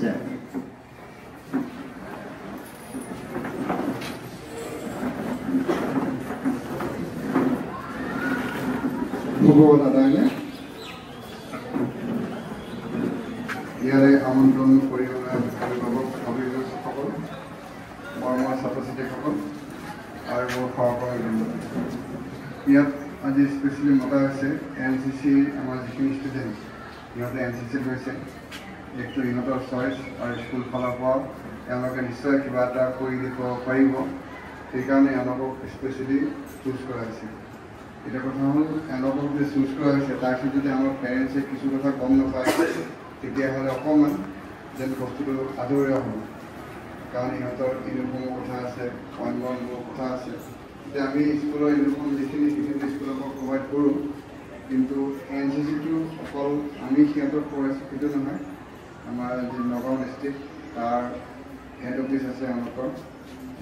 আছে ইয়াৰে আমন্ত্ৰণ কৰি অভিভাৱক অভিভাৱকসকল মৰমৰ ছাত্ৰ ছাত্ৰীসকল আৰু মোৰ সহকৰ্মীবৃন্দ ইয়াত আজি স্পেচিয়েলি মতা হৈছে NCC আমাৰ যিখিনি ষ্টুডেণ্ট সিহঁতে NCC লৈছে একটু ইহঁতৰ চইচ আৰু স্কুল ফালৰ পৰা তেওঁলোকে নিশ্চয় কিবা এটা কৰি দেখুৱাব পাৰিব সেইকাৰণে এওঁলোকক স্পেচিয়েলি চুজ কৰা হৈছে এতিয়া কথা হ'ল এওঁলোকক যে চুজ কৰা হৈছে তাৰপিছত যদি আমাৰ পেৰেণ্টছে কিছু কথা গম নাপায় তেতিয়াহ'লে অকণমান যেন বস্তুটো আদৰীয়া হ'ব কাৰণ ইহঁতৰ ইউনিফৰ্মৰ কথা আছে অন্যবোৰ কথা আছে এতিয়া আমি স্কুলৰ ইউনিফৰ্ম যিখিনি স্কুলৰ পৰা প্ৰভাইড কৰোঁ কিন্তু NCCটো অকল আমি সিহঁতক কৰাইছোঁ সেইটো নহয় আমাৰ যি নগাঁও ডিষ্ট্ৰিক্ট তাৰ হেড অফিচ আছে তেওঁলোকৰ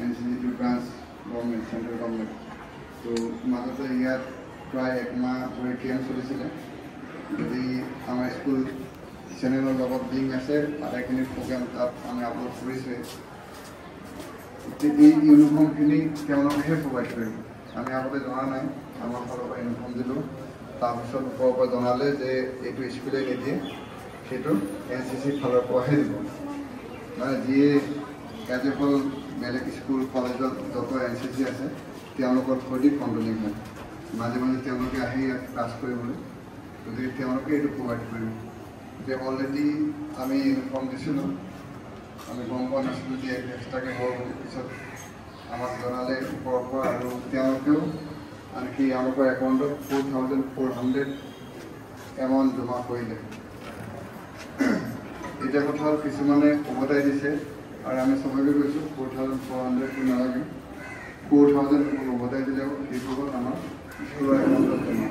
NCC branch government central government তো মাজতে ইয়াত প্ৰায় একমাহ ধৰি কেম্প চলিছিলে যদি আমাৰ স্কুল চেনেলৰ লগত লিংক আছে আটাইখিনি প্ৰগ্ৰাম তাত আমি আপলোড কৰিছোঁৱেই এই ইউনিফৰ্মখিনি তেওঁলোকেহে প্ৰভাইড কৰিব আমি আগতে জনা নাই আমাৰ ফালৰ পৰা ইউনিফৰ্ম দিলোঁ তাৰপিছত ওপৰৰ পৰা জনালে যে এইটো স্কুলে নিদিয়ে সেইটো NCC ফালৰ পৰাহে দিব মানে যিয়ে এজেবল বেলেগ স্কুল কলেজত যত NCC আছে তেওঁলোকৰ থ্ৰুদি কণ্ট্ৰলিং হয় মাজে মাজে তেওঁলোকে আহি ইয়াত ক্লাছ কৰিবলৈ গতিকে তেওঁলোকে এইটো প্ৰভাইড কৰিব যে অলৰেডি আমি ইউনিফৰ্ম দিছিলোঁ আমি গম পোৱা নাছিলোঁ যে এক্সট্ৰাকৈ হ'ব বুলি পিছত আমাক জনালে ওপৰৰ পৰা আৰু তেওঁলোকেও আনকি তেওঁলোকৰ একাউণ্টত 4,400 এমাউণ্ট জমা কৰিলে এতিয়া কথা হ'ল কিছুমানে উভতাই দিছে আৰু আমি চবকে কৈছোঁ 4,400টো নালাগে 4,000 উভতাই দিলেও সেইবোৰ আমাৰ স্কুলৰ একাউণ্টত জমা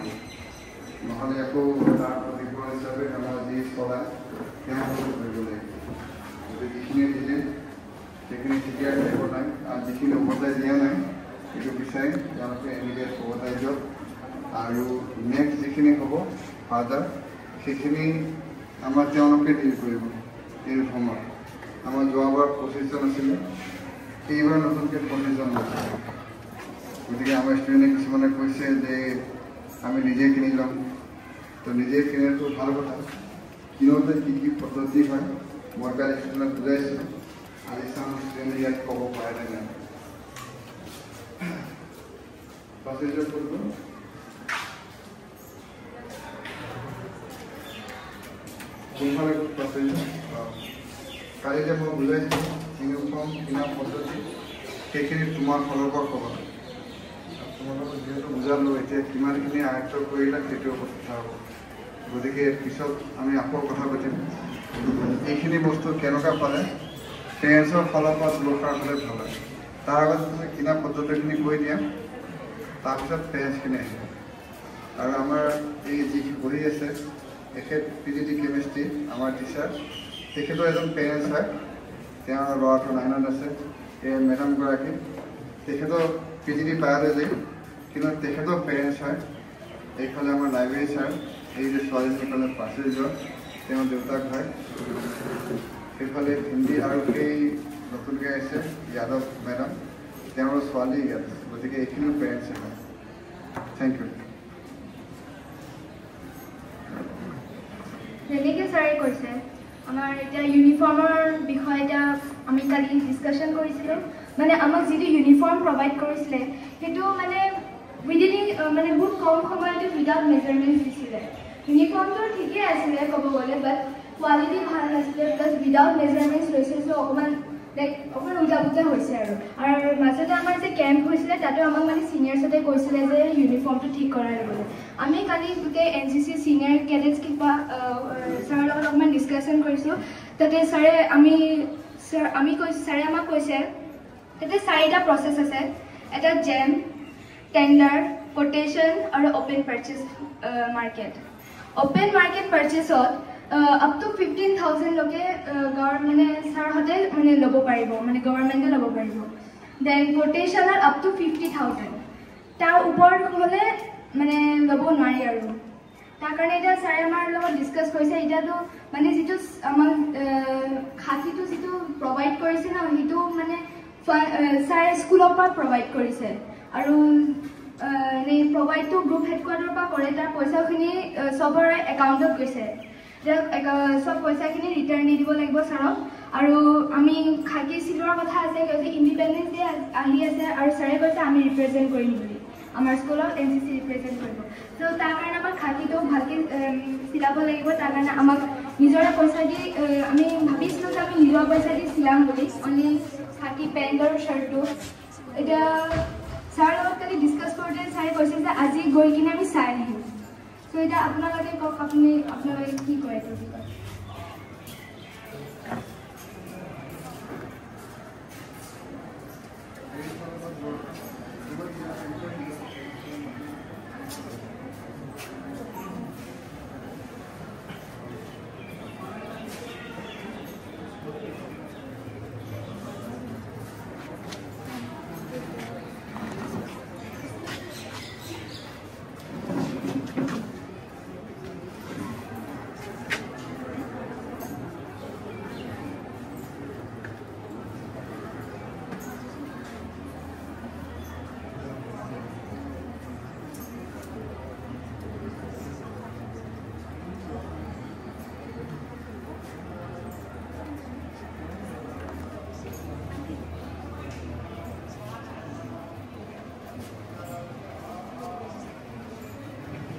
নহ'লে আকৌ তাৰ প্ৰতিফলন হিচাপে আমাৰ যি চলায় তেওঁলোকক কৰিব লাগিব যিখিনি দিলে সেইখিনি ঠিকে আহিব নাই আৰু যিখিনি উভতাই দিয়া নাই সেইটো বিচাৰি তেওঁলোকে ইমিডিয়েট উভতাই দিয়ক আৰু নেক্সট যিখিনি হ'ব ফাৰ্ডাৰ সেইখিনি আমাৰ তেওঁলোকে ডিল কৰিব ইউনিফৰ্মত আমাৰ যোৱাবাৰ 25জন আছিলে এইবাৰ নতুনকৈ 25জন লৈছে গতিকে আমাৰ ষ্টুডেণ্টে কিছুমানে কৈছে যে আমি নিজে কিনি ল'ম তো নিজে কিনাটো ভাল কথা কিনোতে কি কি পদ্ধতি হয় মই কালি ষ্টুডেণ্টক বুজাইছোঁ আজি চাম ষ্টুডেণ্টে ইয়াত ক'ব পাৰে নে নাই প্ৰচেছৰ কৰিব কোনফালে প্ৰচেছৰ কালি যে মই বুজাইছোঁ ইউনিফৰ্ম কিনা পদ্ধতি সেইখিনি তোমাৰ ফালৰ পৰা ক'বা তোমালোকক যিহেতু বুজালোঁ এতিয়া কিমানখিনি আয়ত্ব কৰিলে সেইটোৰ কথা হ'ব গতিকে পিছত আমি আকৌ কথা পাতিম এইখিনি বস্তু কেনেকুৱা পালে পেৰেণ্টছৰ ফালৰ পৰা দৰকাৰ হ'লে ভাল হয় তাৰ আগত তুমি কিনা পদ্ধতিখিনি কৈ দিয়া তাৰপিছত পেৰেণ্টছখিনি আহিব আৰু আমাৰ এই যিখিনি বহি আছে তেখেত PGT কেমেষ্ট্ৰি আমাৰ টিচাৰ তেখেতৰ এজন পেৰেণ্টছ হয় তেওঁৰ ল'ৰাটো 9ত আছে এই মেডামগৰাকী তেখেতৰ PGT বায়'লজি কিন্তু তেখেতৰ পেৰেণ্টছ হয় এইফালে আমাৰ লাইব্ৰেৰী ছাৰ এই যে ছোৱালীজনীফালে পাৰ্চেজৰ তেওঁৰ দেউতাক হয় সেইফালে হিন্দী আৰু সেই নতুনকৈ আহিছে যাদৱ মেডাম তেওঁৰ ছোৱালী ইয়াত গতিকে এইখিনিও পেৰেণ্টছে হয় থেংক ইউ যেনেকৈ ছাৰে কৈছে আমাৰ এতিয়া ইউনিফৰ্মৰ বিষয়ে এতিয়া আমি কালি ডিছকাশ্যন কৰিছিলোঁ মানে আমাক যিটো ইউনিফৰ্ম প্ৰভাইড কৰিছিলে সেইটো মানে উইদিন মানে বহুত কম সময়তে উইদাউট মেজাৰমেণ্ট দিছিলে ইউনিফৰ্মটো ঠিকেই আছিলে ক'ব গ'লে বাট কোৱালিটি ভাল নাছিলে প্লাছ উইদাউট মেজাৰমেণ্টছ লৈছে চ' অকণমান লাইক অকণমান উল্টা পুল্টা হৈছে আৰু মাজতে আমাৰ যে কেম্প হৈছিলে তাতো আমাক মানে ছিনিয়ৰ্ছতে কৈছিলে যে ইউনিফৰ্মটো ঠিক কৰাই ল'বলৈ আমি কালি গোটেই NCC ছিনিয়ৰ কেডেটছ কিবা ছাৰৰ লগত অকণমান ডিছকাশ্যন কৰিছোঁ তাতে ছাৰে ছাৰে আমাক কৈছে তাতে 4টা প্ৰচেছ আছে এটা জেম টেণ্ডাৰ কোটেশ্যন আৰু open purchase market open market পাৰ্চেছত আপ টু 15,000 লৈকে মানে ছাৰহঁতে মানে ল'ব পাৰিব মানে গভৰ্ণমেণ্টে ল'ব পাৰিব দেন কোটেশ্যনত আপ টু 50,000 তাৰ ওপৰত হ'লে মানে ল'ব নোৱাৰি আৰু তাৰ কাৰণে এতিয়া ছাৰে আমাৰ লগত ডিছকাছ কৰিছে এতিয়াতো মানে যিটো আমাৰ 60 কৰিছে ন সেইটো মানে ছাৰে স্কুলৰ পৰা প্ৰভাইড কৰিছে আৰু এই প্ৰভাইডটো গ্ৰুপ হেডকোৱাৰ্টাৰৰ পৰা কৰে তাৰ পইচাখিনি চবৰে একাউণ্টত গৈছে সব পইচাখিনি ৰিটাৰ্ণ দি দিব লাগিব ছাৰক আৰু আমি খাকী চিলোৱাৰ কথা আছে কিয় ইণ্ডিপেণ্ডেন্স ডে আহি আছে আৰু ছাৰে কৈছে আমি ৰিপ্ৰেজেণ্ট কৰিম বুলি আমাৰ স্কুলত NCC ৰিপ্ৰেজেণ্ট কৰিব তো তাৰ কাৰণে আমাক খাকীটো ভালকৈ চিলাব লাগিব তাৰ কাৰণে আমাক নিজৰে পইচা দি আমি ভাবিছিলোঁ যে আমি নিজৰ পইচা দি চিলাম বুলি অনলি খাকী পেণ্ট আৰু চাৰ্টটো এতিয়া ছাৰৰ লগত কালি ডিছকাছ কৰোঁতে ছাৰে কৈছে যে আজি গৈ কিনে আমি চাই আহিম তো এতিয়া আপোনালোকে কওক আপোনালোকে কি কৰে এইটো বিষয়ে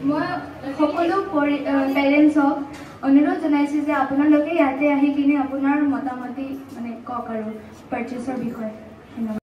মই সকলো পেৰেণ্টছক অনুৰোধ জনাইছোঁ যে আপোনালোকে ইয়াতে আহি কিনে আপোনাৰ মতামতি মানে কওক আৰু পাৰ্চেছৰ বিষয়ে ধন্যবাদ